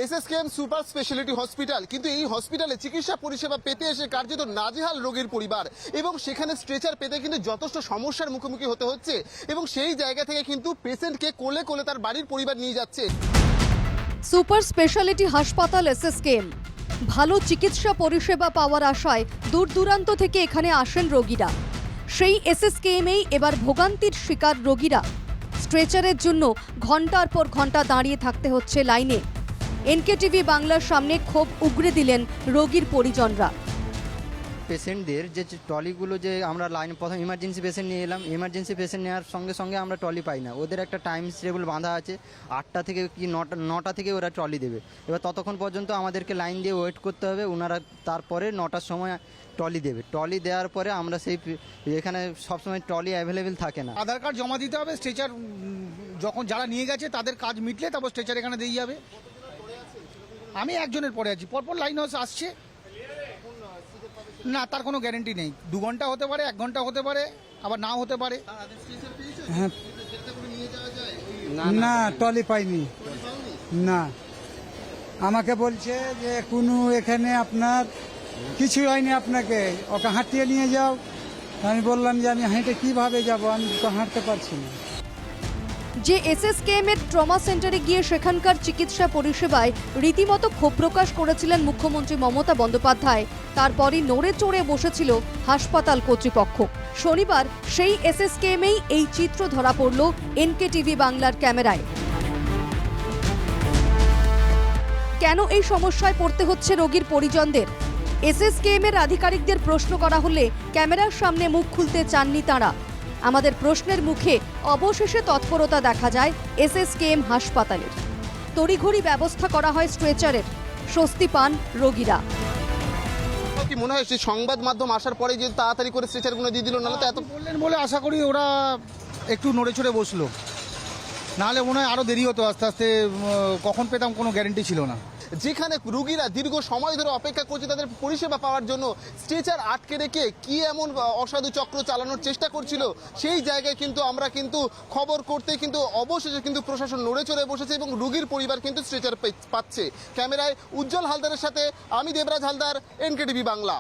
SSKM super speciality hospital, কিন্তু এই হসপিটালে চিকিৎসা পরিষেবা পেতে এসে কার্যত নাজেহাল রোগীর পরিবার এবং সেখানে স্ট্রেচার পেতে কিন্তু যথেষ্ট সমস্যার মুখোমুখি হতে হচ্ছে এবং সেই জায়গা থেকে কিন্তু পেশেন্টকে কোলে কোলে তার বাড়ির পরিবার নিয়ে যাচ্ছে। সুপার স্পেশালিটি হাসপাতাল এসএসকেএম ভালো চিকিৎসা পরিষেবা পাওয়ার আশায় দূর দূরান্ত থেকে এখানে আসেন রোগীরা। সেই এসএসকেএমেই এবার ভোগান্তির শিকার রোগীরা। স্ট্রেচারের জন্য ঘন্টার পর ঘন্টা দাঁড়িয়ে থাকতে হচ্ছে লাইনে। এনকেটিভি বাংলার সামনে ক্ষোভ উগরে দিলেন রোগীর পরিজনরা। পেশেন্টদের যে ট্রলিগুলো যে আমরা লাইন প্রথম ইমার্জেন্সি পেশেন্ট নিয়ে এলাম, ইমার্জেন্সি পেশেন্ট নেওয়ার সঙ্গে সঙ্গে আমরা ট্রলি পাই না। ওদের একটা টাইম টেবিল বাঁধা আছে, 8টা থেকে কি 9টা থেকে ওরা ট্রলি দেবে। এবার ততক্ষণ পর্যন্ত আমাদেরকে লাইন দিয়ে ওয়েট করতে হবে। ওনারা তারপরে 9টার সময় ট্রলি দেবে। ট্রলি দেওয়ার পরে আমরা সেই এখানে সবসময় ট্রলি অ্যাভেলেবেল থাকে না। আধার কার্ড জমা দিতে হবে। স্ট্রেচার যখন যারা নিয়ে গেছে তাদের কাজ মিটলে তারপর স্ট্রেচার এখানে দিয়ে যাবে। আমি একজনের পরে আছি, পরপর লাইন আসছে না, তার কোনো গ্যারেন্টি নেই। 2 ঘন্টা হতে পারে, 1 ঘন্টা হতে পারে, আবার নাও হতে পারে। হ্যাঁ, না টলি পাইনি না। আমাকে বলছে যে কোনো এখানে আপনার কিছু হয়নি, আপনাকে ওকে হাঁটিয়ে নিয়ে যাও। আমি বললাম যে আমি হেঁটে কিভাবে যাব, আমি তো হাঁটতে পারছি না। যে এসএসকেএম এর ট্রমা সেন্টারে গিয়ে সেখানকার চিকিৎসা পরিষেবায় রীতিমতো ক্ষোভ প্রকাশ করেছিলেন মুখ্যমন্ত্রী মমতা বন্দ্যোপাধ্যায়। তারপরই নড়ে চড়ে বসেছিল হাসপাতাল কর্তৃপক্ষ। শনিবার সেই এসএসকেএমেই এই চিত্র ধরা পড়ল এনকেটিভি বাংলার ক্যামেরায়। কেন এই সমস্যায় পড়তে হচ্ছে রোগীর পরিজনদের? এসএসকেএম এর আধিকারিকদের প্রশ্ন করা হলে ক্যামেরার সামনে মুখ খুলতে চাননি তাঁরা। আমাদের প্রশ্নের মুখে অবশেষে তৎপরতা দেখা যায় এসএসকেএম হাসপাতালের। তড়িঘড়ি ব্যবস্থা করা হয় স্ট্রেচারের। স্বস্তি পান রোগীরা। কি মনে হয় সেই সংবাদ মাধ্যম আসার পরে যে তাড়াতাড়ি করে স্ট্রেচারগুলো দিয়ে দিল, নাহলে তো এত বললেন বলে আশা করি ওরা একটু নড়ে চড়ে বসলো, নাহলে মনে হয় আরও দেরি হতো। আস্তে আস্তে কখন পেতাম কোনো গ্যারেন্টি ছিল না। যেখানে রোগীরা দীর্ঘ সময় ধরে অপেক্ষা করছে তাদের পরিষেবা পাওয়ার জন্য, স্ট্রেচার আটকে রেখে কি এমন অসাধু চক্র চালানোর চেষ্টা করছিল, সেই জায়গায় কিন্তু আমরা কিন্তু খবর করতে কিন্তু অবশেষে কিন্তু প্রশাসন নড়ে চড়ে বসেছে এবং রোগীর পরিবার কিন্তু স্ট্রেচার পাচ্ছে। ক্যামেরায় উজ্জ্বল হালদারের সাথে আমি দেবরাজ হালদার, এনকেটিভি বাংলা।